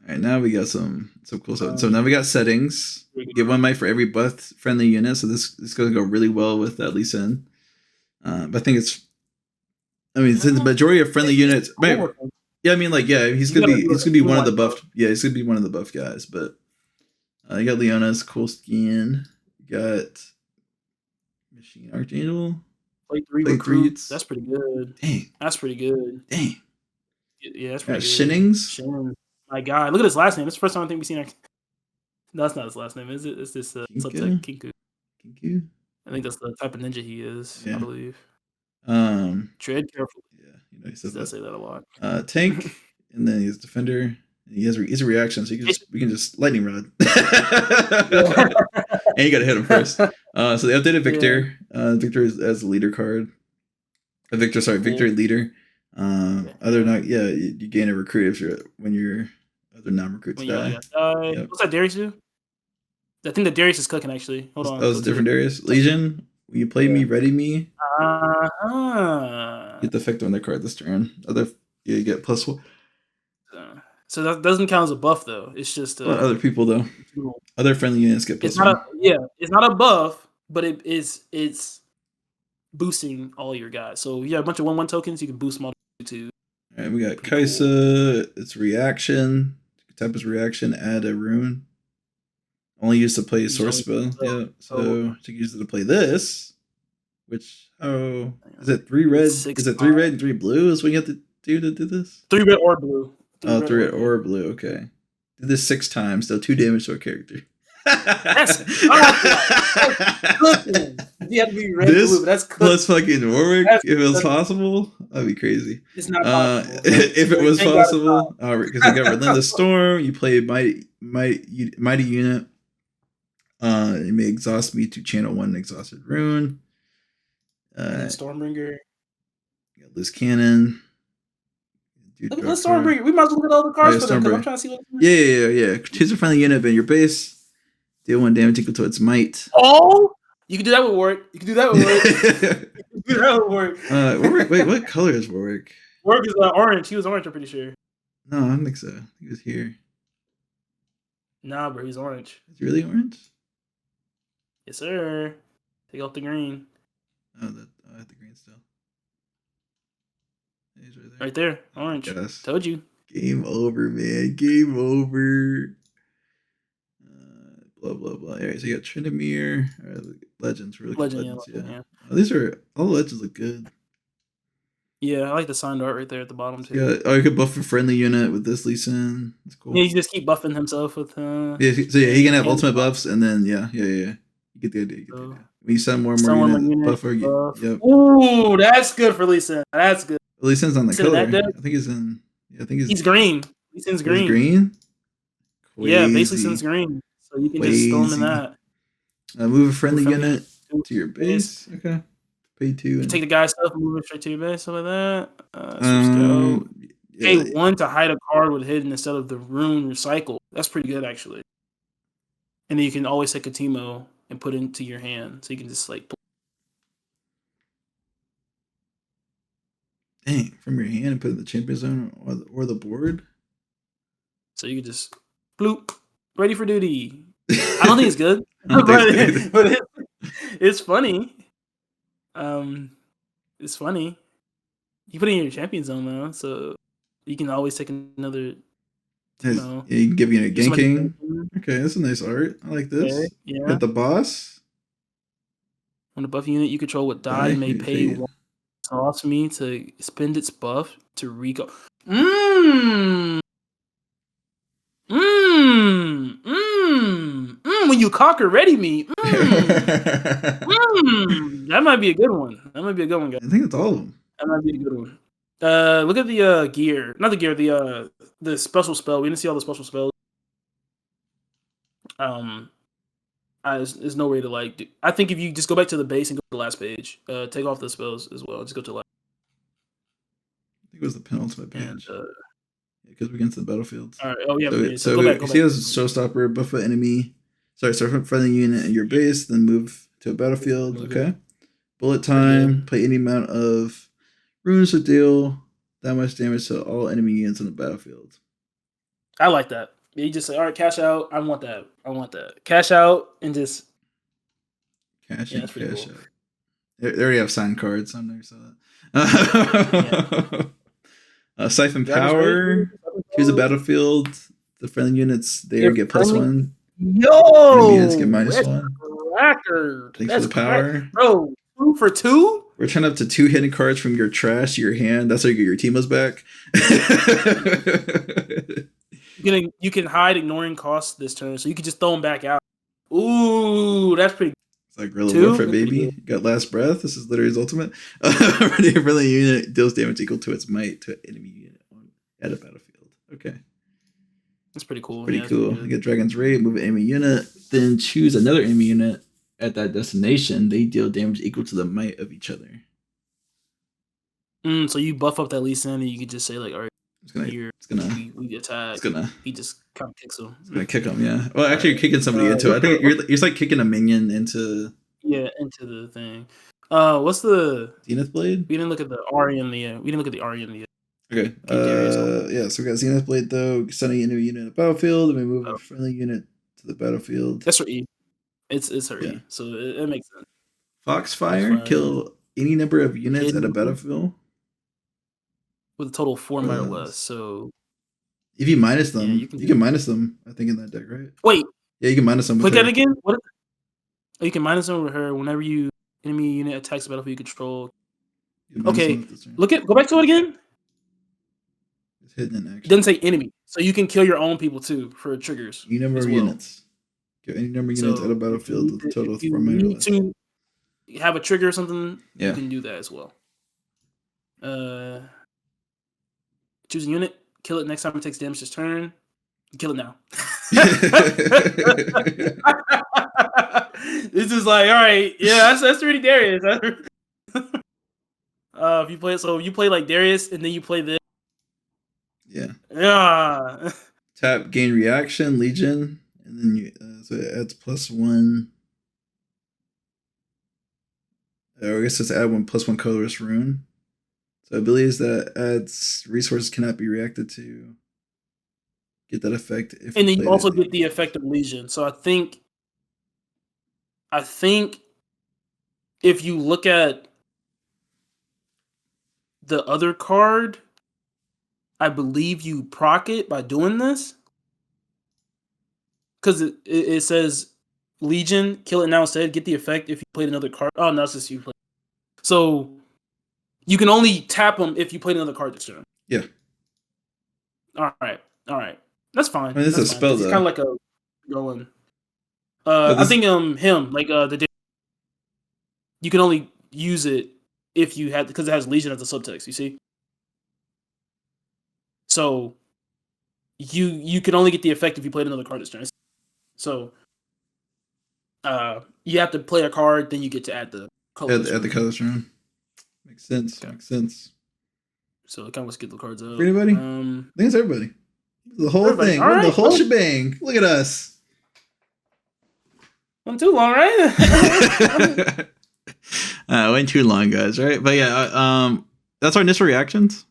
All right, now we got some cool stuff. So now we got settings. Get 1 might for every buff friendly unit. So this is going to go really well with that Lee Sin. But I think it's I mean, since the majority of friendly units, yeah, I mean, like, yeah, he's gonna be one of the buffed. Yeah, he's gonna be one of the buff guys. But you got Leona's cool skin. You got Machine Archangel. Play 3 recruits. That's pretty good. Dang, that's pretty good. Dang. Yeah, that's pretty good. Shinnings. My God, look at his last name. It's the first time I think we've seen. No, that's not his last name, is it? It's this subtype Kinku. Kinku. I think that's the type of ninja he is. Yeah. I believe. Tread carefully. Yeah, he says that. Say that a lot. Tank, and then he's defender. He's a reaction, so we can just lightning rod. And you gotta hit him first. So they updated Victor. Yeah. Victor is as the leader card. Victor leader. Other not, you gain a recruit when your other non-recruits die. Yep. What's that Darius do? I think the Darius is cooking actually. Hold on. That was a different Darius. Legion. Will you play me? Ready me? Get the effect on their card this turn. You get +1. So that doesn't count as a buff though. It's just other people though. Other friendly units get +1. It's not a buff, but it's boosting all your guys. So you have a bunch of 1/1 tokens. You can boost them all to. All right, we got Kaisa. Cool. It's reaction. Type is reaction. Add a rune. Only used to play source spell. Yeah. So you use it to play this. Which is it 3 red? Is it 3 red and 3 blue? Is what you have to do this? 3 red or blue. 3 red or blue. Okay. Do this 6 times. So 2 damage to a character. That's cooking. You have to be red blue, but that's cooking. Plus fucking Warwick, if it was possible, that'd be crazy. It's not possible. If it was possible, because you got Relentless Storm, you play mighty unit. It may exhaust me to channel 1 exhausted rune. Stormbringer. You got Liz Cannon. Look at Stormbringer. We might as well look at all the cards for them because I'm trying to see what. Yeah. Choose a friendly unit in your base. Deal 1 damage equal to its might. Oh, you can do that with Warwick. Warwick. Wait, what color is Warwick? Warwick is orange. He was orange, I'm pretty sure. No, I don't think so. He was here. Nah, bro, he's orange. Is he really orange? Yes, sir. Take off the green. I have the green still. He's right there. Right there, orange. Yes. Told you. Game over, man. Game over. Blah blah blah. Alright, so you got Trinamir. Legends, really good legends. Yeah. These are all the legends look good. Yeah, I like the signed art right there at the bottom too. Yeah, you could buff a friendly unit with this Lee Sin. That's cool. Yeah, you just keep buffing himself with. He can have ultimate buffs, and then You get the idea. When you send more units, buffer. Yep. Ooh, that's good for Lee Sin. That's good. Lee Sin's on the color. I think he's in. Yeah, I think he's green. Lee Sin's green. He's green. Crazy. Yeah, basically Sin's green. So you can just throw them in that. Move a friendly unit to your base. Okay. Pay 2. You take the guy's stuff, move it straight to your base, something like that. Pay 1 to hide a card with hidden instead of the rune recycle. That's pretty good, actually. And then you can always take a Teemo and put it into your hand. So you can just Dang, from your hand and put it in the champion zone or the board. So you can just bloop. Ready for duty. I don't think it's good, but it's funny. It's funny. You put it in your champion zone though, so you can always take another. You can give you a ganking. Okay, that's a nice art. I like this. Okay, yeah. Got the boss. When a buff unit you control with die may pay 1 cost me to spend its buff to recall. When you conquer ready me. That might be a good one. Guys. I think it's all of them. That might be a good one. Look at the gear. Not the gear, the special spell. We didn't see all the special spells. There's no way to I think if you just go back to the base and go to the last page, take off the spells as well. Just go to the last. I think it was the penultimate page. Because we're against the battlefields. All right. Oh yeah. So go back. He has a showstopper, buff an enemy. Start friendly unit in your base, then move to a battlefield. Okay. Bullet time. Play any amount of runes to deal that much damage to all enemy units on the battlefield. I like that. You just say, all right, cash out. I want that. Cash out and just cash out. They already have signed cards. I never saw that. Siphon Dragon's Rage. Power. Choose a battlefield. The friendly units there If get plus friendly- 1. Enemy units get Yo, minus that's 1. record. Thanks That's for the power. bro. 2 for 2. Return up to 2 hidden cards from your trash to your hand. That's how you get your Teemos back. You can hide ignoring costs this turn, so you can just throw them back out. Ooh, that's pretty. It's like Guerrilla Warfare, baby. Got Last Breath. This is literally his ultimate. Ready friendly unit deals damage equal to its might to an enemy unit at a battlefield. Okay. That's pretty cool. Pretty cool. You get Dragon's Rage, move an enemy unit, then choose another enemy unit at that destination. They deal damage equal to the might of each other. So you buff up that Lee Sin, and you can just say like, all right, we attack. He just kind of kicks him. It's gonna kick him, yeah. Well, actually, you're kicking somebody into it. I think you're like kicking a minion into. Yeah, into the thing. What's the Zenith Blade? We didn't look at the Ari in the. We didn't look at the Ari in the. Okay. Yeah. So we got Zenith Blade though. Sending enemy unit in the battlefield, and we move a friendly unit to the battlefield. That's her E. It's her E. So it makes sense. Foxfire. Kill any number of units at a battlefield. With a total of 4 might or less. So if you minus them, you can minus them. I think in that deck, right? Wait. Yeah, you can minus them. Click that again. What? You can minus them with her whenever enemy unit attacks the battlefield you control. Okay. Go back to it again. It's hidden in action. It doesn't say enemy, so you can kill your own people too for triggers. Any number of units. Kill any number of units at a battlefield with a total of 4 might or less. To have a trigger or something, you can do that as well. Choose a unit, kill it next time it takes damage this turn. Kill it now. This is like, all right, yeah, that's really Darius. If you play you play like Darius and then you play this. Yeah. Tap, gain reaction, Legion, and then so it adds +1. I guess it's add 1 +1 colorless rune. So abilities that adds resources cannot be reacted to. Get that effect. And then you also get the effect of Legion. So I think if you look at the other card, I believe you proc it by doing this. Because it says Legion, kill it now instead, get the effect if you played another card. Oh, no, it's just you play. So you can only tap them if you played another card this turn. Yeah. All right. That's fine. I mean, it's a spell, though. It's kind of like a going. I think him like you can only use it if you had because it has Legion as a subtext. You see. So you can only get the effect if you played another card this turn. So you have to play a card, then you get to add the color. Add the colors rune. Makes sense. Okay. Makes sense. So it kind of get the cards out. For anybody? I think it's everybody. The whole thing. Right, the whole shebang. Look at us. Went too long, right? Went too long, guys, right? But yeah, that's our initial reactions.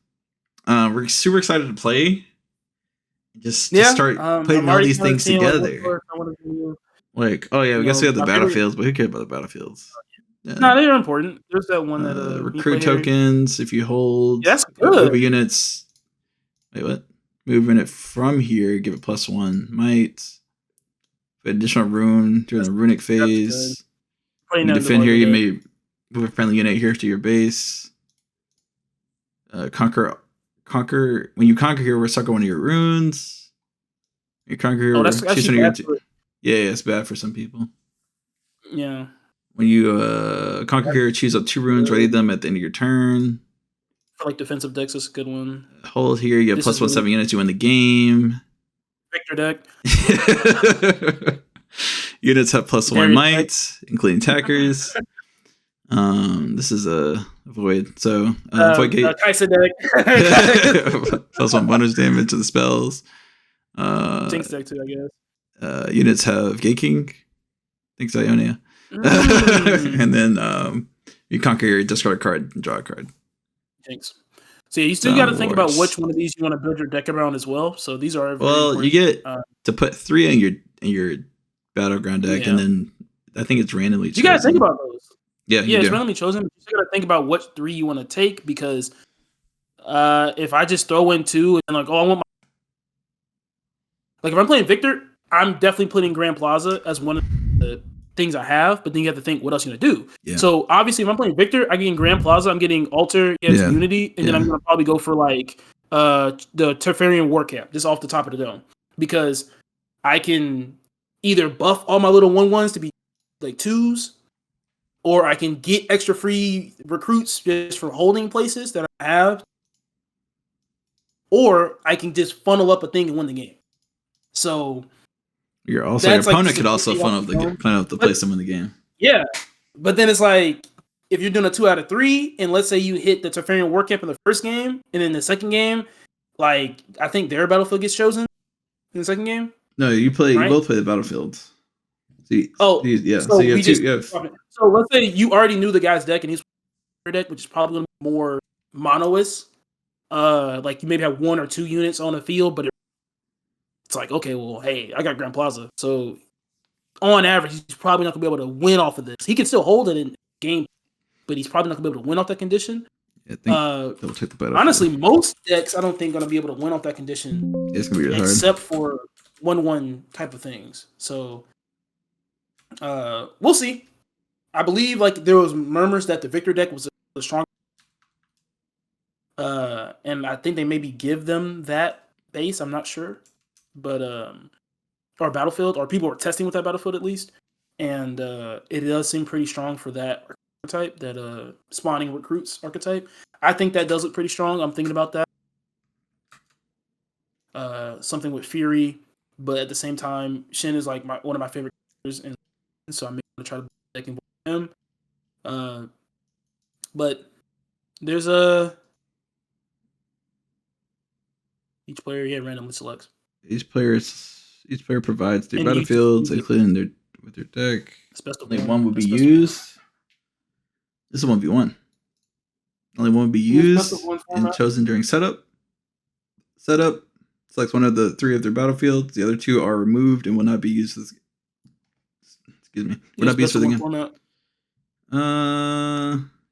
We're super excited to play. Just start putting all these things together. Like, oh yeah, we guess we have the battlefields, but who cares about the battlefields? Yeah. No, they're important. There's that one that recruit tokens if you hold. That's good. Move units. Wait, what? Moving it from here, give it +1 might. Additional rune during the runic phase. You defend here, you may move a friendly unit here to your base. Conquer. When you conquer here, recycle one of your runes. You conquer here, that's choose one of your. Yeah, it's bad for some people. Yeah. When you conquer here, choose up 2 runes, ready them at the end of your turn. I like defensive decks, that's a good one. Hold here, you have +1 7 units, you win the game. Victor deck. Units have +1 might, including attackers. This is a void. So void gate. Kaisa deck. +1 bonus damage to the spells. Jinx deck too, I guess. Units have Gate King. Thanks, Ionia. And then you conquer your discard a card and draw a card. Thanks. So yeah, you still got to think about which one of these you want to build your deck around as well. So these are you get to put 3 in your battleground deck, and then I think it's randomly. You got to think about those. Yeah, you it's do. randomly chosen. But you still got to think about what 3 you want to take because if I just throw in 2 and like, oh, I want my like if I'm playing Victor, I'm definitely putting Grand Plaza as one of the things I have. But then you have to think what else you're gonna do. Yeah. So obviously, if I'm playing Victor, I get in Grand Plaza. I'm getting Alter against Yeah. Unity, and then I'm Yeah. gonna probably go for like the Teferian War Camp just off the top of the dome because I can either buff all my little 1/1s to be like 2s, or I can get extra free recruits just for holding places that I have, or I can just funnel up a thing and win the game. So Your that's like opponent just a could also thinking off the dome. funnel up the But place to win the game. yeah, but then it's like if you're doing a 2 out of 3, and let's say you hit the Teferian War Camp in the first game, and in the second game, like I think their battlefield gets chosen in the second game. No, you right? both play the battlefields. So you have we just two. so let's say you already knew the guy's deck and he's deck, which is probably going to be more monoist. Like you maybe have 1 or 2 units on the field, but it's like, okay, well, hey, I got Grand Plaza, so on average, he's probably not going to be able to win off of this. He can still hold it in game, but he's probably not going to be able to win off that condition. I think they'll take the battlefield. Honestly, most decks I don't think going to be able to win off that condition. It's going to be really hard, except for 1/1 type of things. So we'll see. I believe like there was murmurs that the Victor deck was the strong, and I think they maybe give them that base. I'm not sure, but or Battlefield, or people were testing with that Battlefield at least, and it does seem pretty strong for that archetype, that spawning recruits archetype. I think that does look pretty strong. I'm thinking about that. Something with Fury, but at the same time, Shin is like one of my favorite characters, and so I'm going to try to deck him. But there's each player randomly selects. Each player provides 3 battlefields, including with their deck. Only 1 would be used. This is 1v1. Only 1 would be used and chosen during setup. Selects one of the 3 of their battlefields. The other 2 are removed and will not be used for this. Excuse me. Will not be used for the game. Format.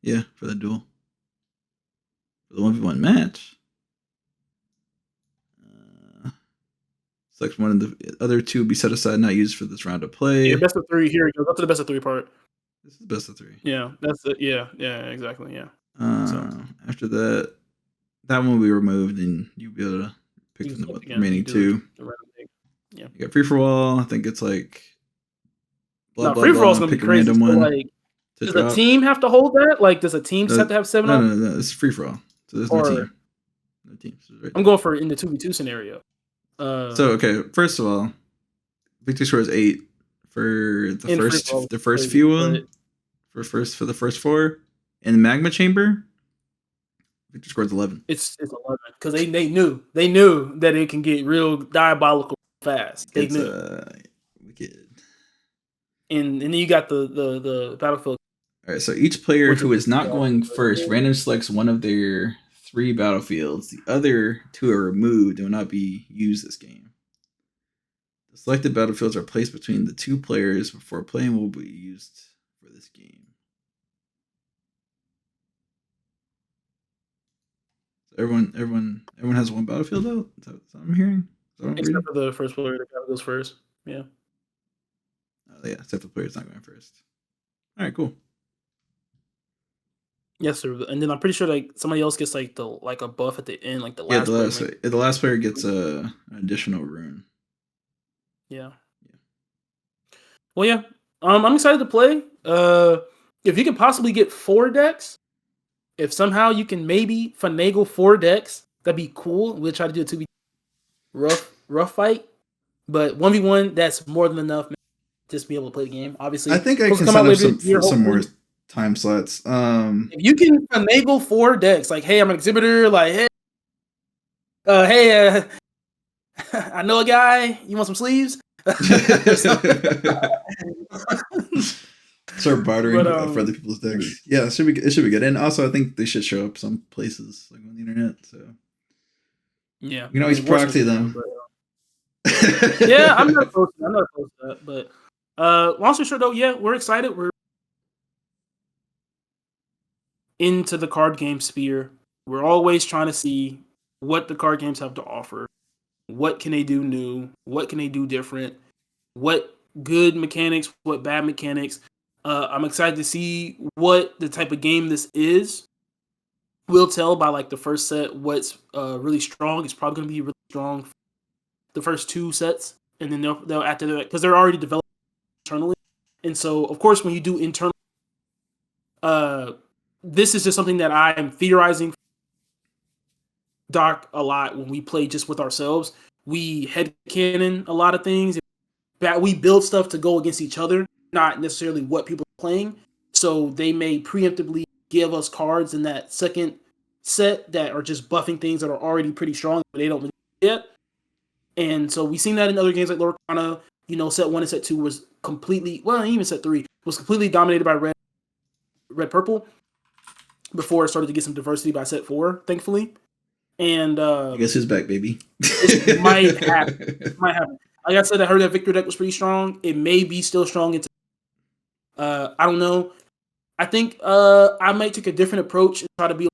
Yeah, for the duel. For the 1v1 match. Selects one of the other 2 will be set aside, not used for this round of play. Yeah, best of 3. Here we go. Go to the best of 3 part. This is best of 3. Yeah, that's it. Yeah, exactly. Yeah. After that one will be removed, and you'll be able to pick from the remaining 2. Yeah. You got free for all. I think it's like free for all is gonna be crazy. So like, does a team have to hold that? Like, does a team just have to have 7? No. It's free for all. So there's no team. No team. Right. I'm going for in the 2v2 scenario. So okay, first of all, victory score is 8 for the first few one. For the first 4 in the magma chamber. Victor score's 11. It's 11 because they knew that it can get real diabolical fast. They knew. Wicked. And then you got the battlefield. All right, so each player who is not going first random selects one of their 3 battlefields. The other 2 are removed and will not be used this game. The selected battlefields are placed between the 2 players before playing will be used for this game. So everyone has 1 battlefield out? Is that what I'm hearing? Except for the first player that goes first. Yeah. Yeah, except for the player's not going first. All right, cool. Yes, sir. And then I'm pretty sure like somebody else gets like a buff at the end, like the last player gets an additional rune. Yeah. Well, yeah. I'm excited to play. If you can possibly get 4 decks, if somehow you can maybe finagle 4 decks, that'd be cool. We'll try to do a 2v rough fight, but 1v1 that's more than enough. Man, just be able to play the game. Obviously, I think I can set up some more time slots. If you can finagle 4 decks, like, hey, I'm an exhibitor. Like, hey, I know a guy. You want some sleeves? Start bartering for other people's decks. Yeah, it should be good. And also, I think they should show up some places like on the internet. So yeah, you can always proxy them. Yeah, I'm not opposed to that. But long story short, though, yeah, we're excited. into the card game sphere, we're always trying to see what the card games have to offer. What can they do new? What can they do different? What good mechanics? What bad mechanics? I'm excited to see what the type of game this is. We'll tell by like the first set what's really strong. It's probably going to be really strong the first 2 sets, and then they'll after that, because they're already developed internally. And so, of course, when you do internal, this is just something that I am theorizing. Doc a lot when we play just with ourselves. We headcanon a lot of things. That we build stuff to go against each other, not necessarily what people are playing. So they may preemptively give us cards in that second set that are just buffing things that are already pretty strong, but they don't really yet. And so we've seen that in other games like Lorcana. Set 1 and set 2 was completely, well, even set 3 was completely dominated by red purple before it started to get some diversity by set 4, thankfully. And I guess who's back, baby? It might happen. Like I said, I heard that Victor deck was pretty strong. It may be still strong into. I don't know. I think I might take a different approach and try to be.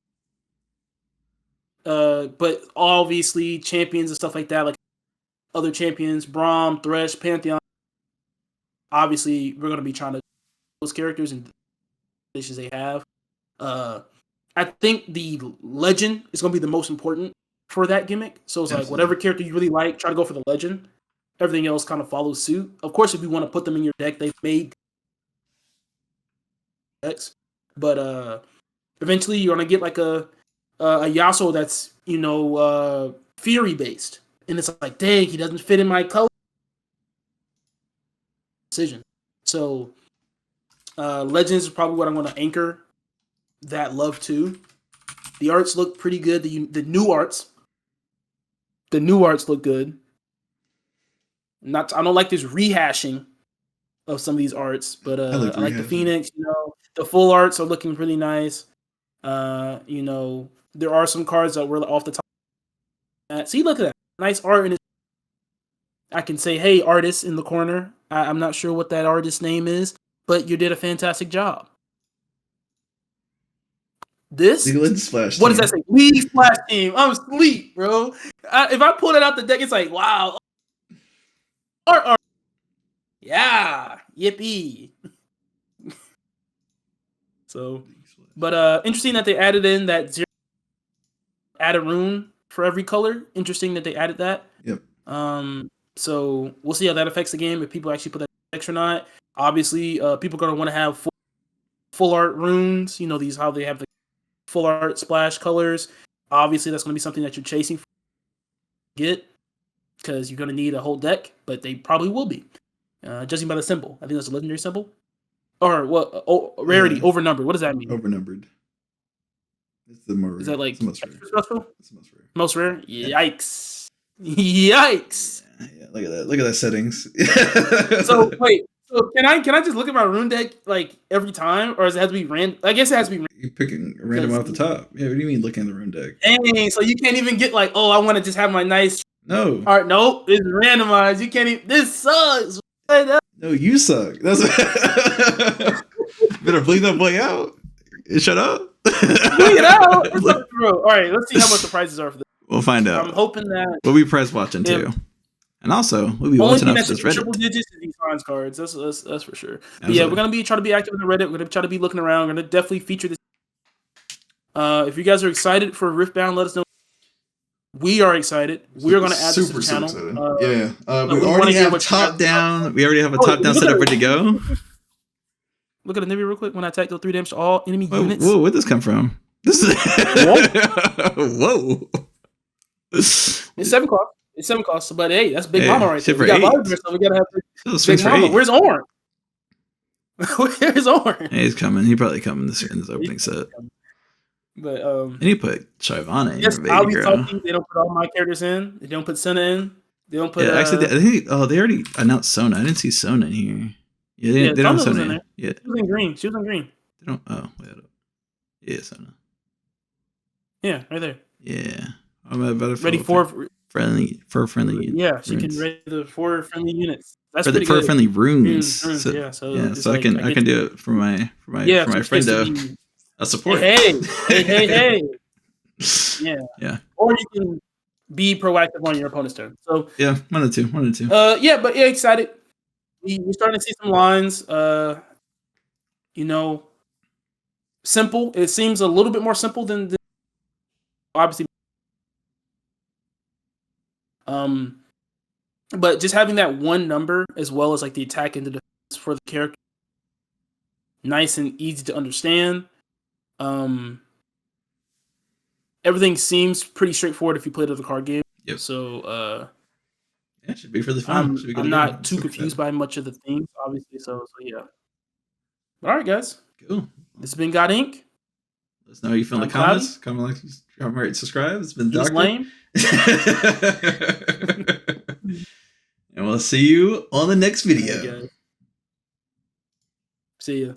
But obviously, champions and stuff like that, like other champions, Braum, Thresh, Pantheon. Obviously, we're going to be trying to those characters and positions they have. I think the legend is going to be the most important for that gimmick. So it's like whatever character you really like, try to go for the legend. Everything else kind of follows suit. Of course, if you want to put them in your deck, they've made decks. But eventually, you're going to get like a Yasuo that's, Fury based. And it's like, dang, he doesn't fit in my color decision. So Legends is probably what I'm going to anchor that love to. The arts look pretty good. The new arts look good. I don't like this rehashing of some of these arts, but I like the Phoenix. The full arts are looking really nice. There are some cards that were off the top. See, look at that nice art, and I can say, "Hey, artist in the corner." I'm not sure what that artist's name is, but you did a fantastic job. This? League Splash what does that say? League Splash Team. I'm asleep, bro. If I pull that out the deck, it's like, wow. Art. Yeah. Yippee. So, but interesting that they added in that zero. Add a rune for every color. Interesting that they added that. Yep. So we'll see how that affects the game if people actually put that extra or not. Obviously, people are gonna want to have full art runes. These how they have the full art splash colors. Obviously, that's going to be something that you're chasing for get because you're going to need a whole deck, but they probably will be. Judging by the symbol. I think that's a legendary symbol. Or what? Rarity, overnumbered. What does that mean? Overnumbered. It's the more. Is that like most rare? It's the most rare. Most rare? Yikes! Yikes! Yeah, look at that. Look at that settings. So wait. So can I just look at my rune deck like every time, or does it have to be random? I guess it has to be random. You're picking random off the top. Yeah, what do you mean looking at the rune deck? Dang, so you can't even get like, oh, I want to just have my nice. No. All right, nope, it's randomized. You can't even. This sucks. No, you suck. That's better bleed that boy out. Shut up. Bleed it out. All right, let's see how much the prices are for this. We'll find out. I'm hoping that we'll be price watching too. And also, we'll be watching up this Reddit. Triple digits in these signs cards. That's for sure. But yeah, we're gonna try to be active in the Reddit. We're gonna try to be looking around. We're gonna definitely feature this. If you guys are excited for Riftbound, let us know. We are excited. We're gonna add this to the channel. We already have top down. We already have a top down setup ready to go. Look at the Nibby real quick. When I attack, deal 3 damage to all enemy units. Whoa, where'd this come from? This is whoa. It's 7 cost. It's 7 costs, but hey, that's Big Mama right there. We got Vladimir, so we gotta have Big Mama. Where's Orin? Where's Orin? Hey, he's coming. He probably coming in this opening set. But and you put Shyvana in yes, your baby girl. They don't put all my characters in. They don't put Senna in. They don't put. Yeah, actually, I think they already announced Sona. I didn't see Sona in here. Yeah, they don't have Sona in there. Yeah, she was in green. She was in green. They don't. Oh, wait. Yeah, Sona. Yeah, right there. Yeah, I'm about to ready for friendly units. Yeah, she can read the 4 friendly units. That's pretty good. For friendly runes. So I can do it for my friend. a support. Hey. Yeah. Yeah. Or you can be proactive on your opponent's turn. So Yeah, one or two. yeah, but yeah, excited. We're starting to see some lines. You know, simple. It seems a little bit more simple than obviously. But just having that one number as well as like the attack and the defense for the character, nice and easy to understand. Everything seems pretty straightforward if you play it as a card game. Yep. So yeah, it should be really fun. I'm not too confused by much of the themes, obviously. So yeah. All right, guys. Cool. This has been God Inc. Let us know how you feel in the comments. Comment, like, rate, subscribe. It's been Doctor. Lame. And we'll see you on the next video. Right, see ya.